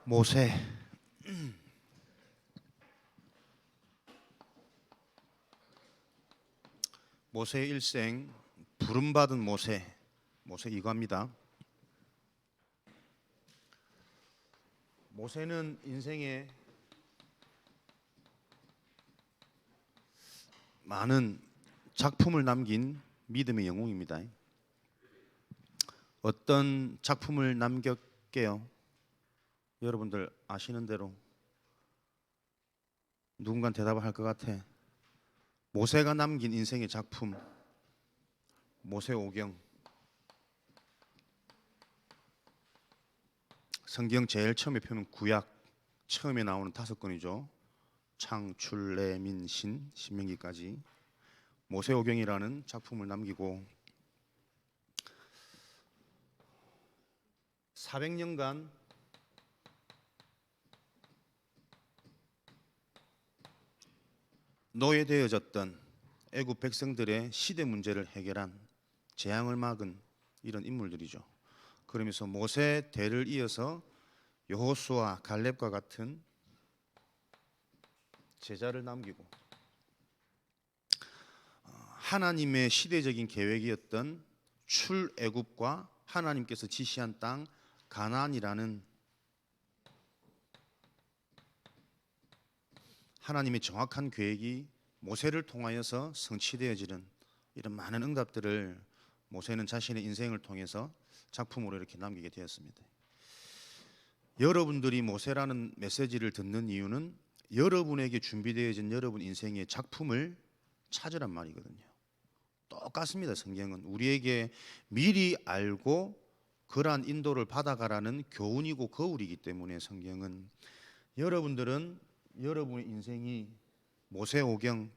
모세. 모세의 일생, 부름받은 모세 이거입니다. 모세는 인생에 많은 작품을 남긴 믿음의 영웅입니다. 어떤 작품을 남겼게요? 여러분들 아시는 대로 누군가 대답을 할 것 같아. 모세가 남긴 인생의 작품, 모세오경. 성경 제일 처음에 펴면 구약 처음에 나오는 5권이죠. 창출, 내, 민, 신, 신명기까지 모세오경이라는 작품을 남기고 400년간 노예되어졌던 애굽 백성들의 시대 문제를 해결한, 재앙을 막은 이런 인물들이죠. 그러면서 모세 대를 이어서 여호수아, 갈렙과 같은 제자를 남기고 하나님의 시대적인 계획이었던 출애굽과 하나님께서 지시한 땅 가나안이라는 하나님의 정확한 계획이 모세를 통하여서 성취되어지는 이런 많은 응답들을 모세는 자신의 인생을 통해서 작품으로 이렇게 남기게 되었습니다. 여러분들이 모세라는 메시지를 듣는 이유는 여러분에게 준비되어진 여러분 인생의 작품을 찾으란 말이거든요. 똑같습니다. 성경은 우리에게 미리 알고 그러한 인도를 받아가라는 교훈이고 거울이기 때문에 성경은 여러분들은 여러분의 인생이 모세오경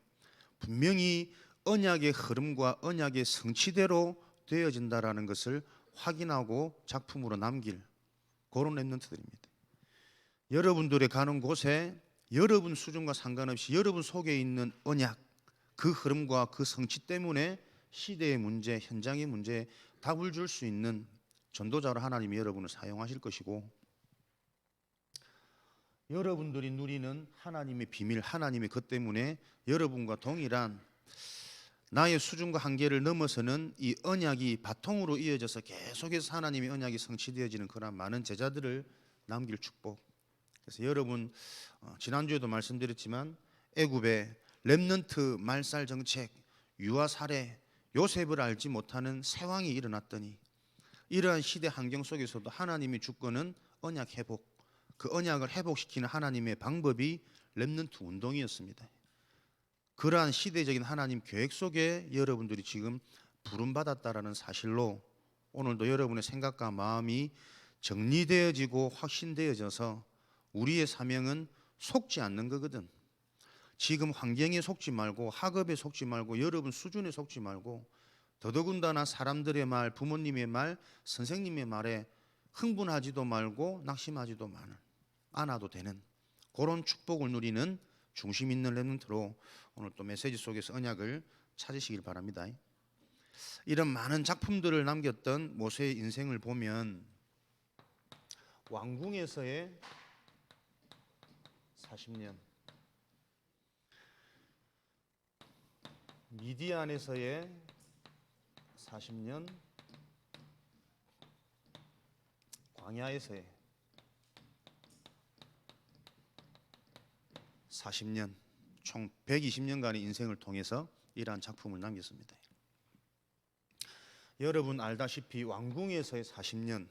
분명히 언약의 흐름과 언약의 성취대로 되어진다라는 것을 확인하고 작품으로 남길 그런 랩런트들입니다. 여러분들의 가는 곳에 여러분 수준과 상관없이 여러분 속에 있는 언약, 그 흐름과 그 성취 때문에 시대의 문제, 현장의 문제에 답을 줄 수 있는 전도자로 하나님이 여러분을 사용하실 것이고, 여러분들이 누리는 하나님의 비밀, 하나님의 것 때문에 여러분과 동일한 나의 수준과 한계를 넘어서는 이 언약이 바통으로 이어져서 계속해서 하나님의 언약이 성취되어지는 그런 많은 제자들을 남길 축복. 그래서 여러분 지난주에도 말씀드렸지만 애굽의 렘넌트 말살 정책, 유아 살해, 요셉을 알지 못하는 세왕이 일어났더니 이러한 시대 환경 속에서도 하나님의 주권은 언약 회복, 그 언약을 회복시키는 하나님의 방법이 렘넌트 운동이었습니다. 그러한 시대적인 하나님 계획 속에 여러분들이 지금 부름받았다라는 사실로 오늘도 여러분의 생각과 마음이 정리되어지고 확신되어져서 우리의 사명은 속지 않는 거거든. 지금 환경에 속지 말고 학업에 속지 말고 여러분 수준에 속지 말고 더더군다나 사람들의 말, 부모님의 말, 선생님의 말에 흥분하지도 말고 낙심하지도 않아도 되는 그런 축복을 누리는 중심 있는 렘넌트로 오늘 또 메시지 속에서 언약을 찾으시길 바랍니다. 이런 많은 작품들을 남겼던 모세의 인생을 보면 왕궁에서의 40년, 미디안에서의 40년, 광야에서의 40년, 총 120년간의 인생을 통해서 이러한 작품을 남겼습니다. 여러분 알다시피 왕궁에서의 40년,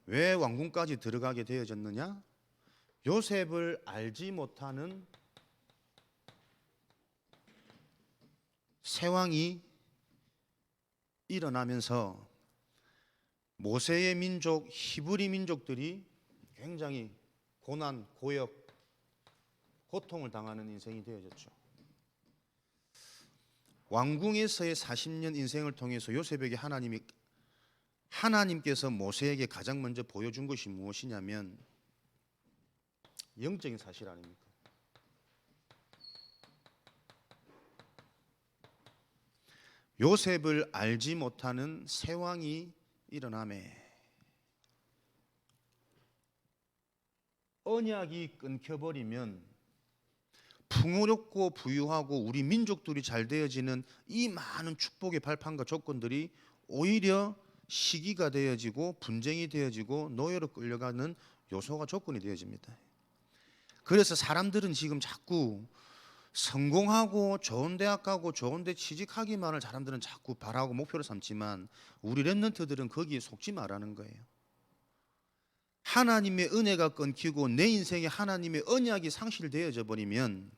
왜 왕궁까지 들어가게 되어졌느냐? 요셉을 알지 못하는 세왕이 일어나면서 모세의 민족 히브리 민족들이 굉장히 고난, 고역, 고통을 당하는 인생이 되어졌죠. 왕궁에서의 40년 인생을 통해서 요셉에게 하나님께서 모세에게 가장 먼저 보여준 것이 무엇이냐면 영적인 사실 아닙니까? 요셉을 알지 못하는 세왕이 일어나매 언약이 끊겨버리면 풍요롭고 부유하고 우리 민족들이 잘 되어지는 이 많은 축복의 발판과 조건들이 오히려 시기가 되어지고 분쟁이 되어지고 노예로 끌려가는 요소가 조건이 되어집니다. 그래서 사람들은 지금 자꾸 성공하고 좋은 대학 가고 좋은 데 취직하기만을 사람들은 자꾸 바라고 목표로 삼지만 우리 렘넌트들은 거기에 속지 말라는 거예요. 하나님의 은혜가 끊기고 내 인생에 하나님의 언약이 상실되어져 버리면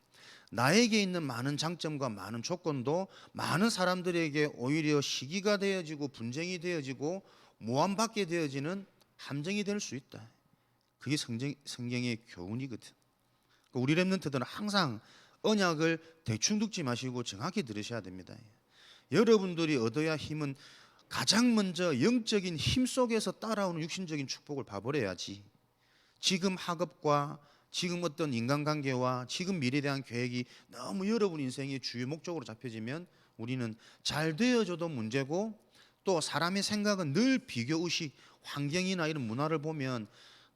나에게 있는 많은 장점과 많은 조건도 많은 사람들에게 오히려 시기가 되어지고 분쟁이 되어지고 모함받게 되어지는 함정이 될 수 있다. 그게 성경의 교훈이거든. 우리 렘넌트들은 항상 언약을 대충 듣지 마시고 정확히 들으셔야 됩니다. 여러분들이 얻어야 힘은 가장 먼저 영적인 힘 속에서 따라오는 육신적인 축복을 봐버려야지. 지금 학업과 지금 어떤 인간관계와 지금 미래에 대한 계획이 너무 여러분 인생의 주요 목적으로 잡혀지면 우리는 잘 되어져도 문제고, 또 사람의 생각은 늘 비교의식, 환경이나 이런 문화를 보면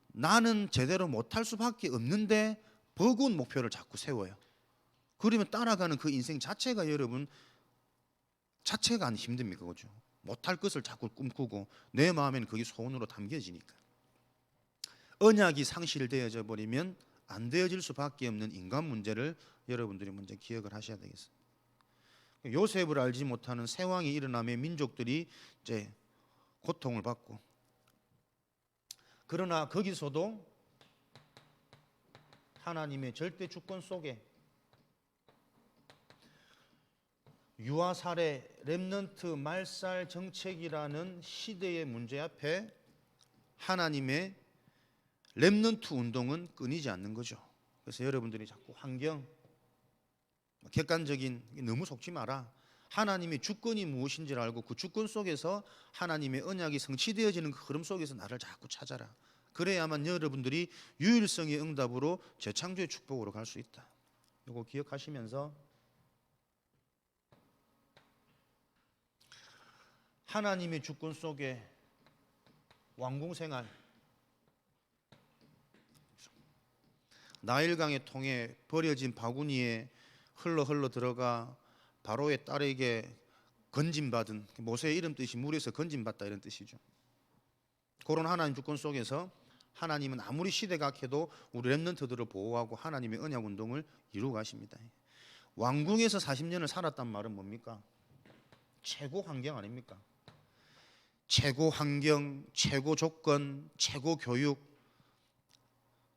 나는 제대로 못할 수밖에 없는데 버거운 목표를 자꾸 세워요. 그러면 따라가는 그 인생 자체가 여러분 자체가 안 힘듭니까? 그죠? 못할 것을 자꾸 꿈꾸고 내 마음에는 그게 소원으로 담겨지니까. 언약이 상실되어져 버리면 안 되어질 수밖에 없는 인간 문제를 여러분들이 먼저 기억을 하셔야 되겠습니다. 요셉을 알지 못하는 세왕이 일어나며 민족들이 이제 고통을 받고, 그러나 거기서도 하나님의 절대 주권 속에 유아 살해, 렘넌트 말살 정책이라는 시대의 문제 앞에 하나님의 렘넌트 운동은 끊이지 않는 거죠. 그래서 여러분들이 자꾸 환경, 객관적인 너무 속지 마라. 하나님의 주권이 무엇인지를 알고 그 주권 속에서 하나님의 언약이 성취되어지는 그 흐름 속에서 나를 자꾸 찾아라. 그래야만 여러분들이 유일성의 응답으로 재창조의 축복으로 갈 수 있다. 이거 기억하시면서 하나님의 주권 속에 왕궁생활, 나일강의 통에 버려진 바구니에 흘러 들어가 바로의 딸에게 건짐받은, 모세의 이름 뜻이 물에서 건짐받다 이런 뜻이죠. 그런 하나님 주권 속에서 하나님은 아무리 시대가 악해도 우리 렘넌트들을 보호하고 하나님의 언약 운동을 이루어 가십니다. 왕궁에서 40년을 살았단 말은 뭡니까? 최고 환경 아닙니까? 최고 환경, 최고 조건, 최고 교육.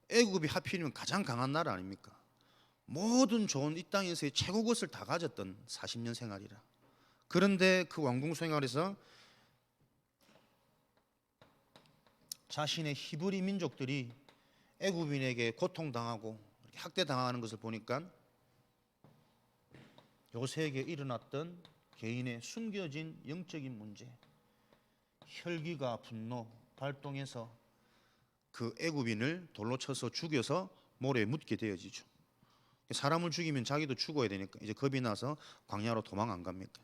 애굽이 하필이면 가장 강한 나라 아닙니까? 모든 좋은 이 땅에서의 최고 것을 다 가졌던 40년 생활이라. 그런데 그 왕궁 생활에서 자신의 히브리 민족들이 애굽인에게 고통당하고 학대당하는 것을 보니까 요셉에게 일어났던 개인의 숨겨진 영적인 문제, 혈기가 분노 발동해서 그 애굽인을 돌로 쳐서 죽여서 모래에 묻게 되어지죠. 사람을 죽이면 자기도 죽어야 되니까 이제 겁이 나서 광야로 도망 안 갑니까?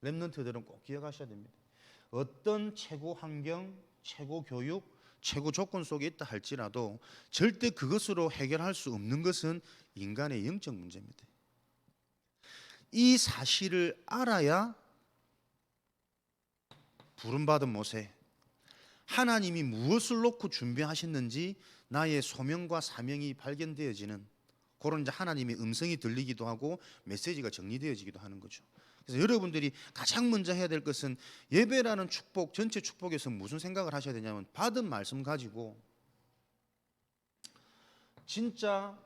렘넌트들은 꼭 기억하셔야 됩니다. 어떤 최고 환경, 최고 교육, 최고 조건 속에 있다 할지라도 절대 그것으로 해결할 수 없는 것은 인간의 영적 문제입니다. 이 사실을 알아야 부름받은 모세, 하나님이 무엇을 놓고 준비하셨는지 나의 소명과 사명이 발견되어지는 그런 이제 하나님의 음성이 들리기도 하고 메시지가 정리되어지기도 하는 거죠. 그래서 여러분들이 가장 먼저 해야 될 것은 예배라는 축복, 전체 축복에서 무슨 생각을 하셔야 되냐면 받은 말씀 가지고 진짜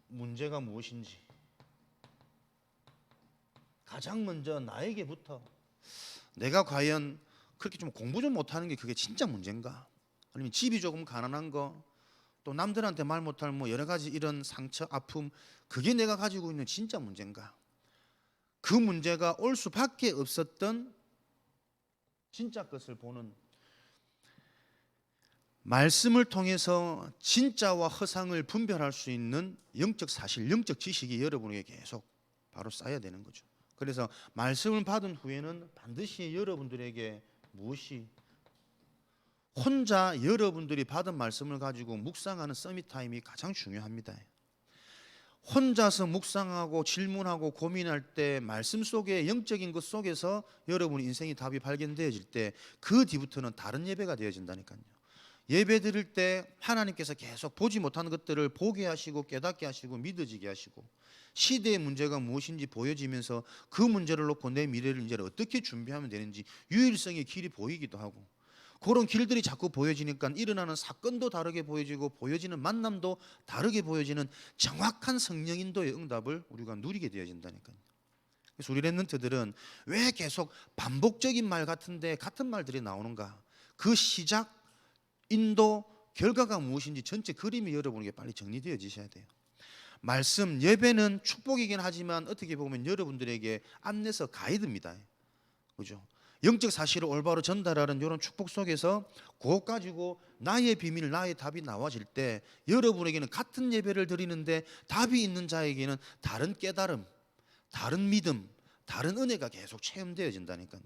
문제가 무엇인지 가장 먼저 나에게부터, 내가 과연 그렇게 좀 공부 좀 못하는 게 그게 진짜 문제인가? 아니면 집이 조금 가난한 거, 또 남들한테 말 못할 뭐 여러 가지 이런 상처, 아픔, 그게 내가 가지고 있는 진짜 문제인가? 그 문제가 올 수밖에 없었던 진짜 것을 보는, 말씀을 통해서 진짜와 허상을 분별할 수 있는 영적 사실, 영적 지식이 여러분에게 계속 바로 쌓여야 되는 거죠. 그래서 말씀을 받은 후에는 반드시 여러분들에게 무엇이 혼자 여러분들이 받은 말씀을 가지고 묵상하는 서밋 타임이 가장 중요합니다. 혼자서 묵상하고 질문하고 고민할 때 말씀 속에 영적인 것 속에서 여러분의 인생의 답이 발견되어질 때 그 뒤부터는 다른 예배가 되어진다니까요. 예배 드릴 때 하나님께서 계속 보지 못한 것들을 보게 하시고 깨닫게 하시고 믿어지게 하시고 시대의 문제가 무엇인지 보여지면서 그 문제를 놓고 내 미래를 이제 어떻게 준비하면 되는지 유일성의 길이 보이기도 하고 그런 길들이 자꾸 보여지니까 일어나는 사건도 다르게 보여지고 보여지는 만남도 다르게 보여지는 정확한 성령 인도의 응답을 우리가 누리게 되어진다니까요. 그래서 우리 랩런트들은 왜 계속 반복적인 말 같은데 같은 말들이 나오는가? 그 시작, 인도, 결과가 무엇인지 전체 그림이 여러분에게 빨리 정리되어지셔야 돼요. 말씀, 예배는 축복이긴 하지만 어떻게 보면 여러분들에게 안내서 가이드입니다. 그죠? 영적 사실을 올바로 전달하는 이런 축복 속에서 그것 가지고 나의 비밀, 나의 답이 나와질 때 여러분에게는 같은 예배를 드리는데 답이 있는 자에게는 다른 깨달음, 다른 믿음, 다른 은혜가 계속 체험되어진다니까요.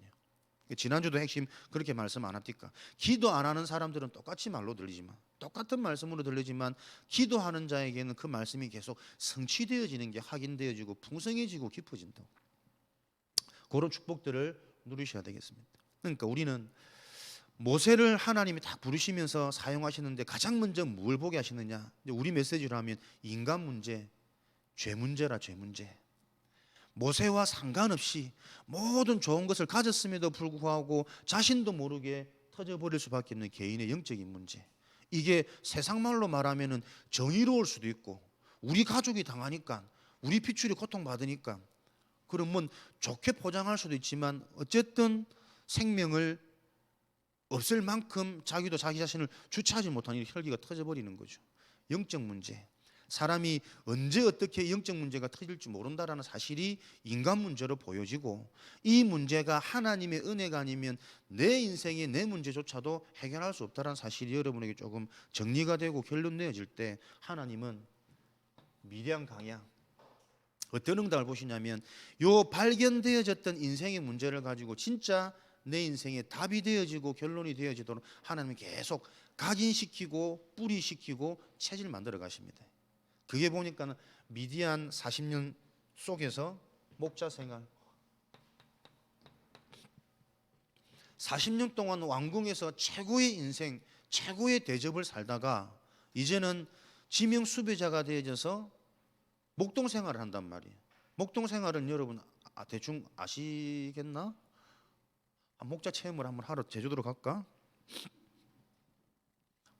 지난주도 핵심 그렇게 말씀 안 합니까? 기도 안 하는 사람들은 똑같이 말로 들리지만 똑같은 말씀으로 들리지만 기도하는 자에게는 그 말씀이 계속 성취되어지는 게 확인되어지고 풍성해지고 깊어진다고. 그런 축복들을 누리셔야 되겠습니다. 그러니까 우리는 모세를 하나님이 다 부르시면서 사용하시는데 가장 먼저 뭘 보게 하시느냐? 우리 메시지로 하면 인간 문제, 죄 문제라 죄 문제. 모세와 상관없이 모든 좋은 것을 가졌음에도 불구하고 자신도 모르게 터져버릴 수밖에 없는 개인의 영적인 문제. 이게 세상 말로 말하면 정의로울 수도 있고 우리 가족이 당하니까 우리 핏줄이 고통받으니까 그러면 좋게 포장할 수도 있지만 어쨌든 생명을 없을 만큼 자기도 자기 자신을 주체하지 못하니 혈기가 터져버리는 거죠. 영적 문제. 사람이 언제 어떻게 영적 문제가 터질지 모른다라는 사실이 인간 문제로 보여지고 이 문제가 하나님의 은혜가 아니면 내 인생의 내 문제조차도 해결할 수 없다는 사실이 여러분에게 조금 정리가 되고 결론 내어질 때 하나님은 미래한 강약 어떤 응답을 보시냐면 요 발견되어졌던 인생의 문제를 가지고 진짜 내 인생의 답이 되어지고 결론이 되어지도록 하나님은 계속 각인시키고 뿌리시키고 체질 만들어 가십니다. 그게 보니까는 미디안 40년 속에서 목자 생활 40년 동안 왕궁에서 최고의 인생 최고의 대접을 살다가 이제는 지명 수배자가 되어져서 목동 생활을 한단 말이에요. 목동 생활은 여러분 대충 아시겠나? 목자 체험을 한번 하러 제주도로 갈까?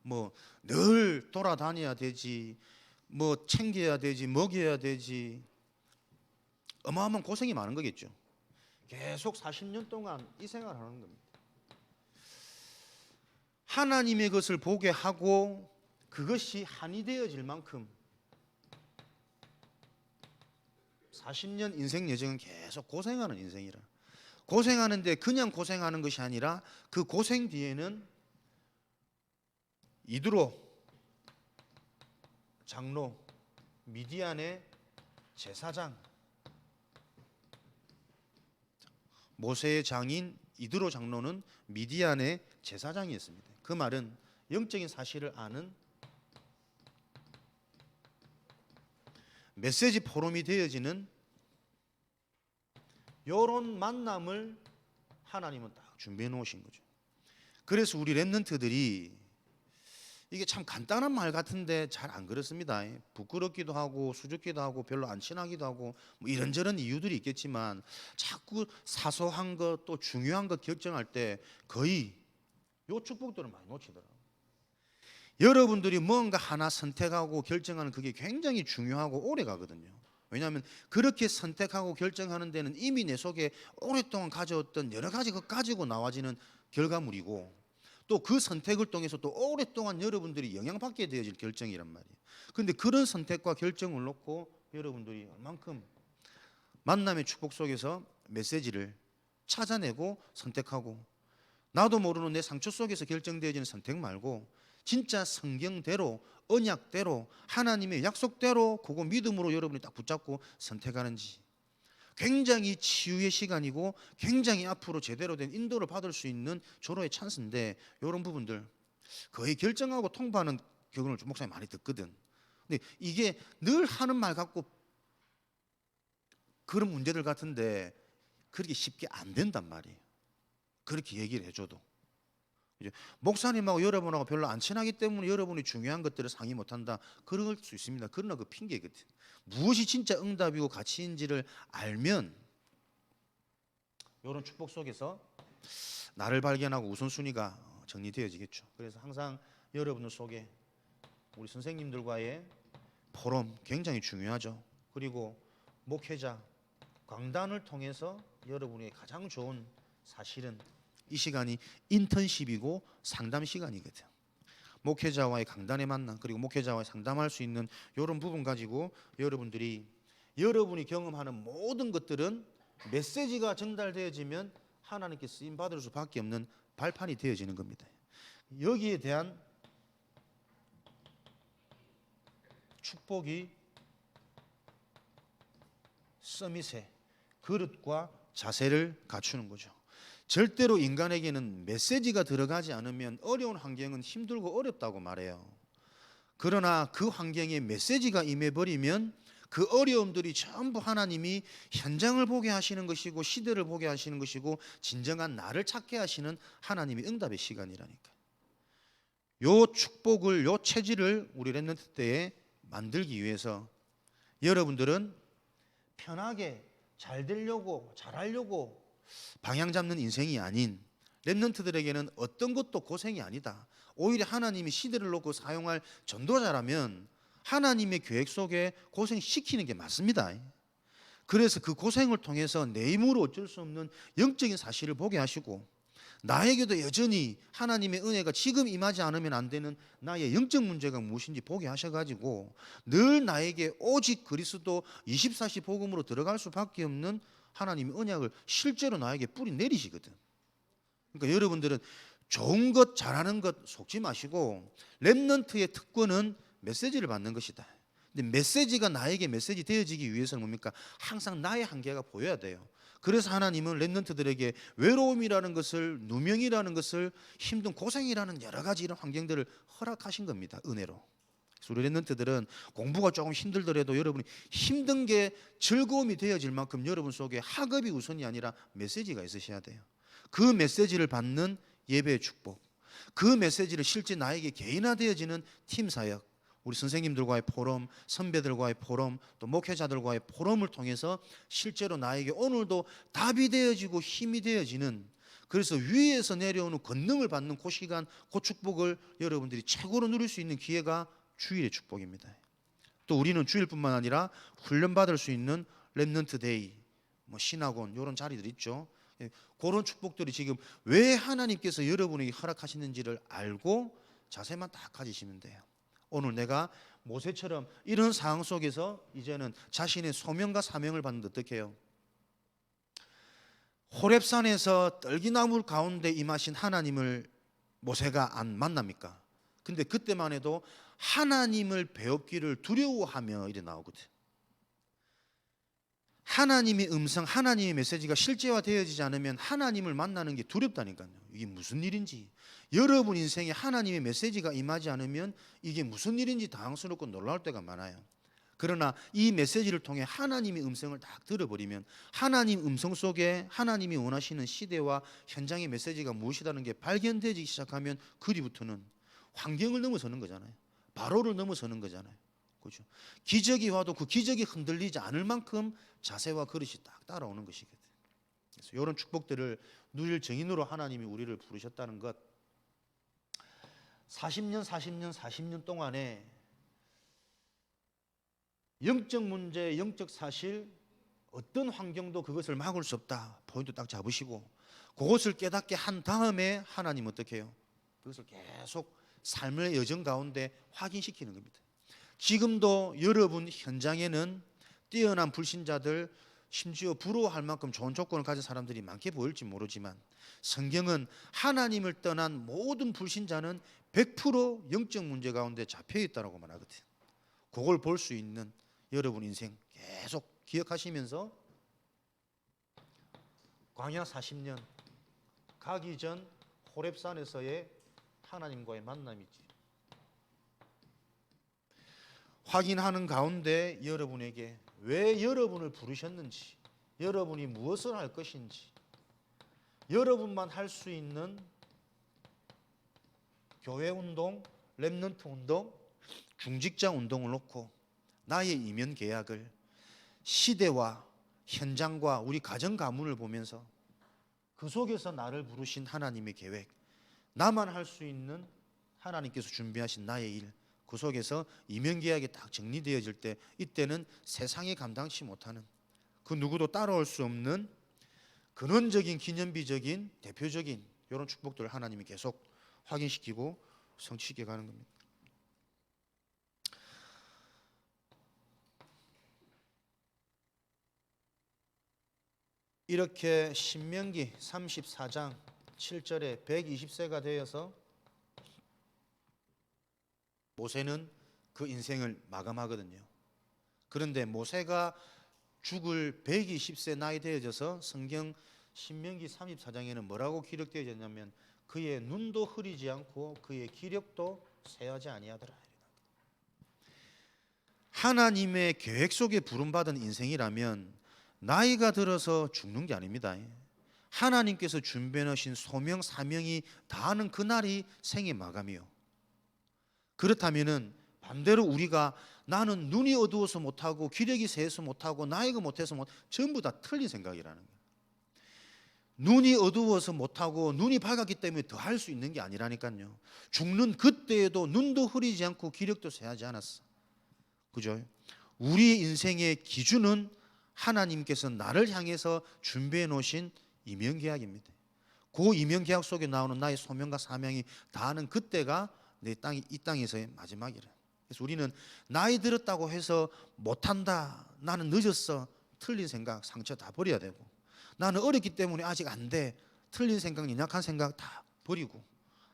뭐 늘 돌아다녀야 되지, 뭐 챙겨야 되지, 먹여야 되지, 어마어마한 고생이 많은 거겠죠. 계속 40년 동안 이 생활을 하는 겁니다. 하나님의 것을 보게 하고 그것이 한이 되어질 만큼 40년 인생 여정은 계속 고생하는 인생이라. 고생하는데 그냥 고생하는 것이 아니라 그 고생 뒤에는 이드로 장로, 미디안의 제사장, 모세의 장인 이드로 장로는 미디안의 제사장이었습니다. 그 말은 영적인 사실을 아는 메시지 포럼이 되어지는 이런 만남을 하나님은 딱 준비해 놓으신 거죠. 그래서 우리 랩런트들이 이게 참 간단한 말 같은데 잘 안 그렇습니다. 부끄럽기도 하고 수줍기도 하고 별로 안 친하기도 하고 뭐 이런저런 이유들이 있겠지만 자꾸 사소한 것 또 중요한 것 결정할 때 거의 요 축복들을 많이 놓치더라고요. 여러분들이 뭔가 하나 선택하고 결정하는 그게 굉장히 중요하고 오래 가거든요. 왜냐하면 그렇게 선택하고 결정하는 데는 이미 내 속에 오랫동안 가져왔던 여러 가지 것 가지고 나와지는 결과물이고 또 그 선택을 통해서 또 오랫동안 여러분들이 영향받게 되어질 결정이란 말이에요. 그런데 그런 선택과 결정을 놓고 여러분들이 얼만큼 만남의 축복 속에서 메시지를 찾아내고 선택하고 나도 모르는 내 상처 속에서 결정되어지는 선택 말고 진짜 성경대로 언약대로 하나님의 약속대로 그거 믿음으로 여러분이 딱 붙잡고 선택하는지 굉장히 치유의 시간이고 굉장히 앞으로 제대로 된 인도를 받을 수 있는 조로의 찬스인데 이런 부분들 거의 결정하고 통보하는 경우를 좀 목사님 많이 듣거든. 근데 이게 늘 하는 말 같고 그런 문제들 같은데 그렇게 쉽게 안 된단 말이에요. 그렇게 얘기를 해줘도. 이제 목사님하고 여러분하고 별로 안 친하기 때문에 여러분이 중요한 것들을 상의 못한다. 그럴 수 있습니다. 그러나 그 핑계거든. 무엇이 진짜 응답이고 가치인지를 알면 이런 축복 속에서 나를 발견하고 우선순위가 정리되어지겠죠. 그래서 항상 여러분들 속에 우리 선생님들과의 포럼 굉장히 중요하죠. 그리고 목회자, 강단을 통해서 여러분이 가장 좋은 사실은 이 시간이 인턴십이고 상담 시간이거든. 목회자와의 강단의 만남 그리고 목회자와 상담할 수 있는 이런 부분 가지고 여러분이 경험하는 모든 것들은 메시지가 전달되어지면 하나님께 쓰임 받을 수밖에 없는 발판이 되어지는 겁니다. 여기에 대한 축복이 서밋의 그릇과 자세를 갖추는 거죠. 절대로 인간에게는 메시지가 들어가지 않으면 어려운 환경은 힘들고 어렵다고 말해요. 그러나 그 환경에 메시지가 임해버리면 그 어려움들이 전부 하나님이 현장을 보게 하시는 것이고 시대를 보게 하시는 것이고 진정한 나를 찾게 하시는 하나님의 응답의 시간이라니까. 요 축복을, 요 체질을 우리 렘넌트 때에 만들기 위해서 여러분들은 편하게 잘 되려고 잘하려고 방향 잡는 인생이 아닌 렘넌트들에게는 어떤 것도 고생이 아니다. 오히려 하나님이 시대를 놓고 사용할 전도자라면 하나님의 계획 속에 고생시키는 게 맞습니다. 그래서 그 고생을 통해서 내 힘으로 어쩔 수 없는 영적인 사실을 보게 하시고 나에게도 여전히 하나님의 은혜가 지금 임하지 않으면 안 되는 나의 영적 문제가 무엇인지 보게 하셔가지고 늘 나에게 오직 그리스도 24시 복음으로 들어갈 수밖에 없는 하나님의 언약을 실제로 나에게 뿌리 내리시거든. 그러니까 여러분들은 좋은 것 잘하는 것 속지 마시고 렘넌트의 특권은 메시지를 받는 것이다. 근데 메시지가 나에게 메시지 되어지기 위해서는 뭡니까? 항상 나의 한계가 보여야 돼요. 그래서 하나님은 렘넌트들에게 외로움이라는 것을, 누명이라는 것을, 힘든 고생이라는 여러 가지 이런 환경들을 허락하신 겁니다. 은혜로. 그래서 우리 렘넌트들은 공부가 조금 힘들더라도 여러분이 힘든 게 즐거움이 되어질 만큼 여러분 속에 학업이 우선이 아니라 메시지가 있으셔야 돼요. 그 메시지를 받는 예배의 축복, 그 메시지를 실제 나에게 개인화되어지는 팀 사역, 우리 선생님들과의 포럼, 선배들과의 포럼, 또 목회자들과의 포럼을 통해서 실제로 나에게 오늘도 답이 되어지고 힘이 되어지는, 그래서 위에서 내려오는 권능을 받는 그 시간, 그 축복을 여러분들이 최고로 누릴 수 있는 기회가 주일의 축복입니다. 또 우리는 주일뿐만 아니라 훈련받을 수 있는 렘넌트 데이, 신학원 이런 자리들 있죠. 그런 축복들이 지금 왜 하나님께서 여러분에게 허락하시는지를 알고 자세만 딱 가지시면 돼요. 오늘 내가 모세처럼 이런 상황 속에서 이제는 자신의 소명과 사명을 받는데 어떻게 해요? 호렙산에서 떨기나무 가운데 임하신 하나님을 모세가 안 만납니까? 근데 그때만 해도 하나님을 배웠기를 두려워하며 이래 나오거든. 하나님의 음성, 하나님의 메시지가 실제화되어지지 않으면 하나님을 만나는 게 두렵다니까요. 이게 무슨 일인지, 여러분 인생에 하나님의 메시지가 임하지 않으면 이게 무슨 일인지 당황스럽고 놀라울 때가 많아요. 그러나 이 메시지를 통해 하나님의 음성을 딱 들어버리면 하나님 음성 속에 하나님이 원하시는 시대와 현장의 메시지가 무엇이라는 게 발견되기 시작하면 그 뒤부터는 환경을 넘어서는 거잖아요. 바로를 넘어서는 거잖아요. 그렇죠? 기적이 와도 그 기적이 흔들리지 않을 만큼 자세와 그릇이 딱 따라오는 것이거든. 그래서 이런 축복들을 누릴 증인으로 하나님이 우리를 부르셨다는 것. 40년 동안에 영적 문제, 영적 사실, 어떤 환경도 그것을 막을 수 없다. 포인트 딱 잡으시고 그것을 깨닫게 한 다음에 하나님 어떻게 해요? 그것을 계속 삶의 여정 가운데 확인시키는 겁니다. 지금도 여러분 현장에는 뛰어난 불신자들, 심지어 부러워할 만큼 좋은 조건을 가진 사람들이 많게 보일지 모르지만 성경은 하나님을 떠난 모든 불신자는 100% 영적 문제 가운데 잡혀 있다고 말하거든. 그걸 볼 수 있는 여러분 인생 계속 기억하시면서 광야 40년 가기 전 호렙산에서의 하나님과의 만남이지. 확인하는 가운데 여러분에게 왜 여러분을 부르셨는지, 여러분이 무엇을 할 것인지, 여러분만 할 수 있는 교회 운동, 렘넌트 운동, 중직자 운동을 놓고 나의 이면 계약을 시대와 현장과 우리 가정 가문을 보면서 그 속에서 나를 부르신 하나님의 계획, 나만 할 수 있는 하나님께서 준비하신 나의 일, 그 속에서 이면 계약이 딱 정리되어질 때, 이때는 세상이 감당치 못하는, 그 누구도 따라올 수 없는 근원적인, 기념비적인, 대표적인 이런 축복들을 하나님이 계속 확인시키고 성취시켜 가는 겁니다. 이렇게 신명기 34장 7절에 120세가 되어서 모세는 그 인생을 마감하거든요. 그런데 모세가 죽을 120세 나이 되어져서 성경 신명기 34장에는 뭐라고 기록되어 있냐면 그의 눈도 흐리지 않고 그의 기력도 쇠하지 아니하더라. 하나님의 계획 속에 부름받은 인생이라면 나이가 들어서 죽는 게 아닙니다. 하나님께서 준비해 놓으신 소명, 사명이 다하는 그날이 생의 마감이요. 그렇다면은 반대로 우리가 나는 눈이 어두워서 못하고 기력이 쇠해서 못하고 나이가 못해서 전부 다 틀린 생각이라는 거예요. 눈이 어두워서 못하고 눈이 밝았기 때문에 더 할 수 있는 게 아니라니까요. 죽는 그때에도 눈도 흐리지 않고 기력도 쇠하지 않았어. 그죠? 우리 인생의 기준은 하나님께서 나를 향해서 준비해 놓으신 이면계약입니다. 그 이면계약 속에 나오는 나의 소명과 사명이 다하는 그때가 이 땅에서의 마지막이라. 그래서 우리는 나이 들었다고 해서 못한다, 나는 늦었어, 틀린 생각, 상처 다 버려야 되고, 나는 어렸기 때문에 아직 안 돼, 틀린 생각, 연약한 생각 다 버리고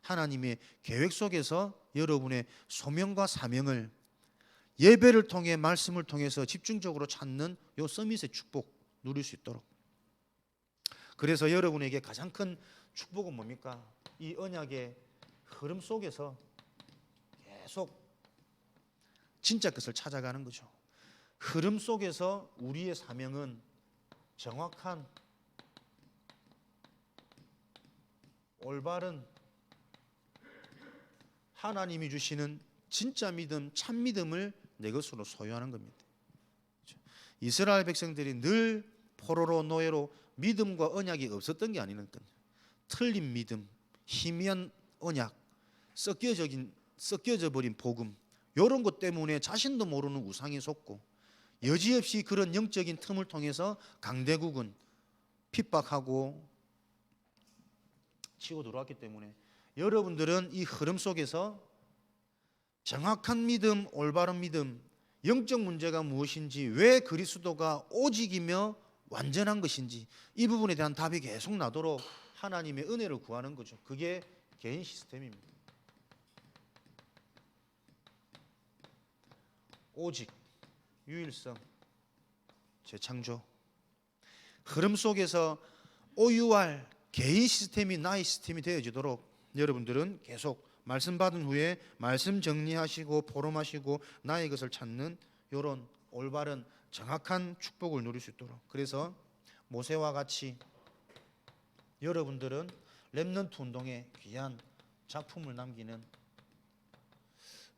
하나님의 계획 속에서 여러분의 소명과 사명을 예배를 통해, 말씀을 통해서 집중적으로 찾는 요 서밋의 축복 누릴 수 있도록. 그래서 여러분에게 가장 큰 축복은 뭡니까? 이 언약의 흐름 속에서 계속 진짜 것을 찾아가는 거죠. 흐름 속에서 우리의 사명은 정확한, 올바른 하나님이 주시는 진짜 믿음, 참 믿음을 내 것으로 소유하는 겁니다. 이스라엘 백성들이 늘 포로로, 노예로 믿음과 언약이 없었던 게 아니니까, 틀린 믿음, 희미한 언약, 섞여져 버린 복음, 이런 것 때문에 자신도 모르는 우상에 속고 여지없이 그런 영적인 틈을 통해서 강대국은 핍박하고 치고 들어왔기 때문에 여러분들은 이 흐름 속에서 정확한 믿음, 올바른 믿음, 영적 문제가 무엇인지, 왜 그리스도가 오직이며 완전한 것인지, 이 부분에 대한 답이 계속 나도록 하나님의 은혜를 구하는 거죠. 그게 개인 시스템입니다. 오직, 유일성, 재창조, 흐름 속에서 OUR, 개인 시스템이 나의 시스템이 되어지도록 여러분들은 계속 말씀 받은 후에 말씀 정리하시고 포럼하시고 나의 것을 찾는 이런 올바른 정확한 축복을 누릴 수 있도록. 그래서 모세와 같이 여러분들은 렘넌트 운동에 귀한 작품을 남기는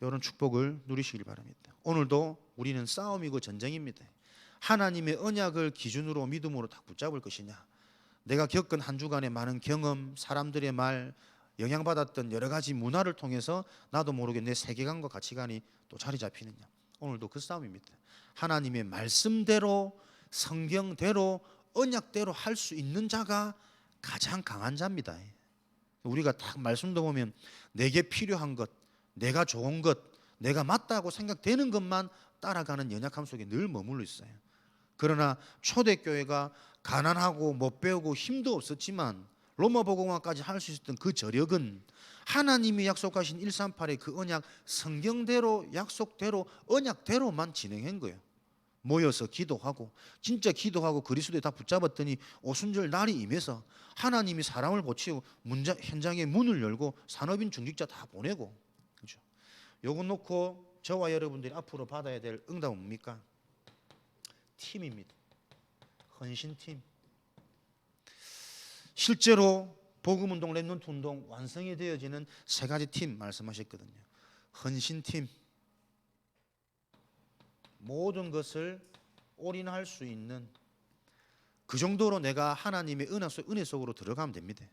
이런 축복을 누리시길 바랍니다. 오늘도 우리는 싸움이고 전쟁입니다. 하나님의 언약을 기준으로 믿음으로 딱 붙잡을 것이냐, 내가 겪은 한 주간의 많은 경험, 사람들의 말, 영향받았던 여러 가지 문화를 통해서 나도 모르게 내 세계관과 가치관이 또 자리 잡히느냐, 오늘도 그 싸움입니다. 하나님의 말씀대로, 성경대로, 언약대로 할 수 있는 자가 가장 강한 자입니다. 우리가 딱 말씀도 보면 내게 필요한 것, 내가 좋은 것, 내가 맞다고 생각되는 것만 따라가는 연약함 속에 늘 머물러 있어요. 그러나 초대교회가 가난하고 못 배우고 힘도 없었지만 로마 복음화까지 할 수 있었던 그 저력은 하나님이 약속하신 138의 그 언약, 성경대로, 약속대로, 언약대로만 진행한 거예요. 모여서 기도하고 진짜 기도하고 그리스도에 다 붙잡았더니 오순절 날이 임해서 하나님이 사람을 고치고 현장에 문을 열고 산업인 중직자 다 보내고, 그렇죠? 요거 놓고 저와 여러분들이 앞으로 받아야 될 응답은 뭡니까? 팀입니다. 헌신팀. 실제로 복음운동, 랩런트 운동 완성이 되어지는 세 가지 팀 말씀하셨거든요. 헌신팀, 모든 것을 올인할 수 있는, 그 정도로 내가 하나님의 은혜 속으로 들어가면 됩니다.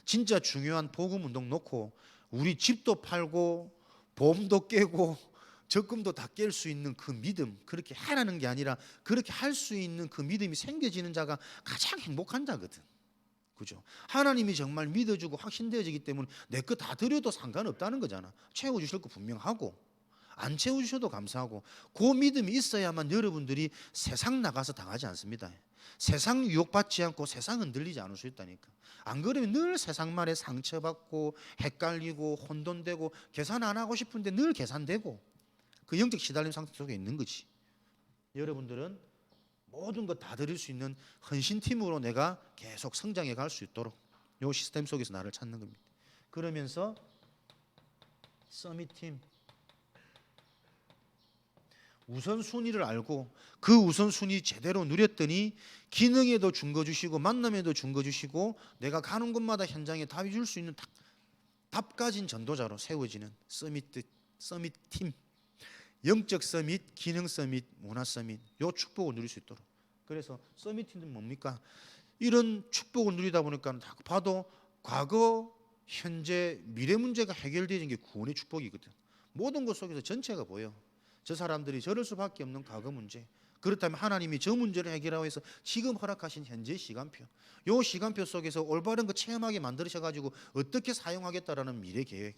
진짜 중요한 복음운동 놓고 우리 집도 팔고 보험도 깨고 적금도 다 깰 수 있는 그 믿음, 그렇게 하라는 게 아니라 그렇게 할 수 있는 그 믿음이 생겨지는 자가 가장 행복한 자거든. 그죠? 하나님이 정말 믿어주고 확신되어지기 때문에 내 거 다 드려도 상관없다는 거잖아. 채워주실 거 분명하고 안 채워주셔도 감사하고, 그 믿음이 있어야만 여러분들이 세상 나가서 당하지 않습니다. 세상 유혹받지 않고 세상 흔들리지 않을 수 있다니까. 안 그러면 늘 세상 말에 상처받고 헷갈리고 혼돈되고 계산 안 하고 싶은데 늘 계산되고 그 영적 시달림 상태 속에 있는 거지. 여러분들은 모든 것 다 드릴 수 있는 헌신팀으로 내가 계속 성장해 갈 수 있도록 이 시스템 속에서 나를 찾는 겁니다. 그러면서 서밋팀, 우선순위를 알고 그 우선순위 제대로 누렸더니 기능에도 준 거 주시고 만남에도 준 거 주시고 내가 가는 곳마다 현장에 답이 줄 수 있는 답 가진 전도자로 세워지는 서밋팀, 영적 서밋, 기능 서밋, 문화 서밋, 요 축복을 누릴 수 있도록. 그래서 서밋팀은 뭡니까? 이런 축복을 누리다 보니까 봐도 과거, 현재, 미래 문제가 해결되는 게 구원의 축복이거든. 모든 것 속에서 전체가 보여. 저 사람들이 저럴 수밖에 없는 과거 문제, 그렇다면 하나님이 저 문제를 해결하고 해서 지금 허락하신 현재 시간표, 요 시간표 속에서 올바른 거 체험하게 만드셔가지고 어떻게 사용하겠다라는 미래 계획,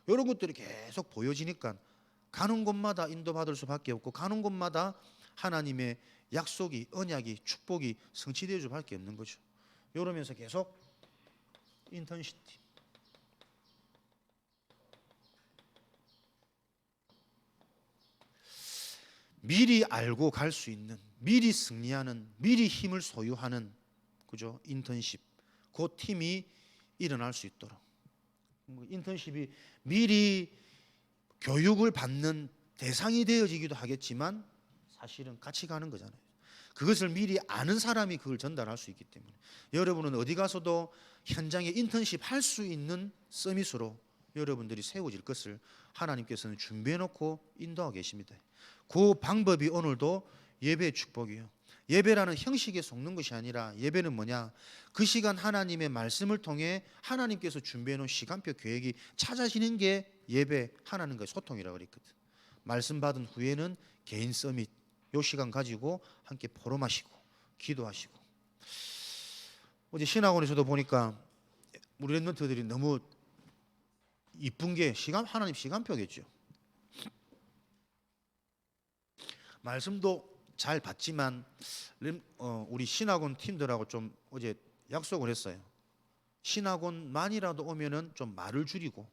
이런 것들이 계속 보여지니까 가는 곳마다 인도받을 수밖에 없고 가는 곳마다 하나님의 약속이, 언약이, 축복이 성취되어 줄 수밖에 없는 거죠. 이러면서 계속 인턴십, 미리 알고 갈 수 있는, 미리 승리하는, 미리 힘을 소유하는, 그죠? 인턴십, 그 팀이 일어날 수 있도록. 인턴십이 미리 교육을 받는 대상이 되어지기도 하겠지만 사실은 같이 가는 거잖아요. 그것을 미리 아는 사람이 그걸 전달할 수 있기 때문에 여러분은 어디 가서도 현장에 인턴십 할 수 있는 서밋으로 여러분들이 세워질 것을 하나님께서는 준비해 놓고 인도하고 계십니다. 그 방법이 오늘도 예배의 축복이에요. 예배라는 형식에 속는 것이 아니라 예배는 뭐냐? 그 시간 하나님의 말씀을 통해 하나님께서 준비해 놓은 시간표 계획이 찾아지는 게 예배, 하나님과의 소통이라고 그랬거든. 말씀 받은 후에는 개인 서밋, 요 시간 가지고 함께 포로 마시고 기도하시고. 어제 신학원에서도 보니까 우리 랩런트들이 너무 이쁜 게 하나님 시간표겠죠. 말씀도 잘 받지만 우리 신학원 팀들하고 좀 어제 약속을 했어요. 신학원만이라도 오면은 좀 말을 줄이고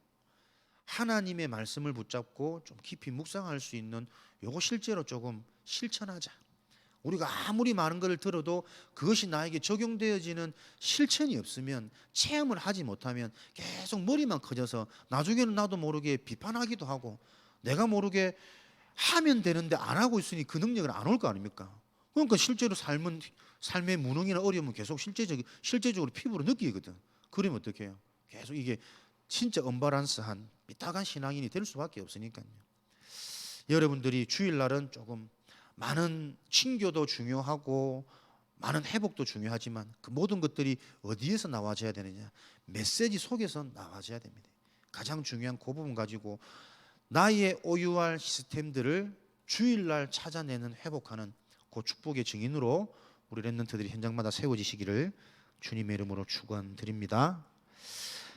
하나님의 말씀을 붙잡고 좀 깊이 묵상할 수 있는 요거 실제로 조금 실천하자. 우리가 아무리 많은 것을 들어도 그것이 나에게 적용되어지는 실천이 없으면, 체험을 하지 못하면 계속 머리만 커져서 나중에는 나도 모르게 비판하기도 하고 내가 모르게 하면 되는데 안 하고 있으니 그 능력은 안 올 거 아닙니까? 그러니까 실제로 삶의 무능이나 어려움은 계속 실제적으로 피부로 느끼거든. 그러면 어떻게 해요? 계속 이게 진짜 언밸런스한 삐딱한 신앙인이 될 수밖에 없으니까요. 여러분들이 주일날은 조금 많은 친교도 중요하고 많은 회복도 중요하지만 그 모든 것들이 어디에서 나와져야 되느냐? 메시지 속에서 나와져야 됩니다. 가장 중요한 그 부분 가지고 나의 OUR 시스템들을 주일날 찾아내는, 회복하는 그 축복의 증인으로 우리 랩런트들이 현장마다 세워지시기를 주님의 이름으로 축원드립니다.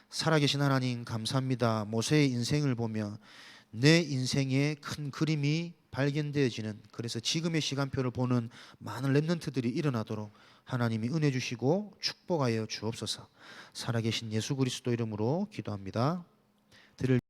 살아계신 하나님 감사합니다. 모세의 인생을 보며 내 인생의 큰 그림이 발견되어지는, 그래서 지금의 시간표를 보는 많은 랩런트들이 일어나도록 하나님이 은혜 주시고 축복하여 주옵소서. 살아계신 예수 그리스도 이름으로 기도합니다.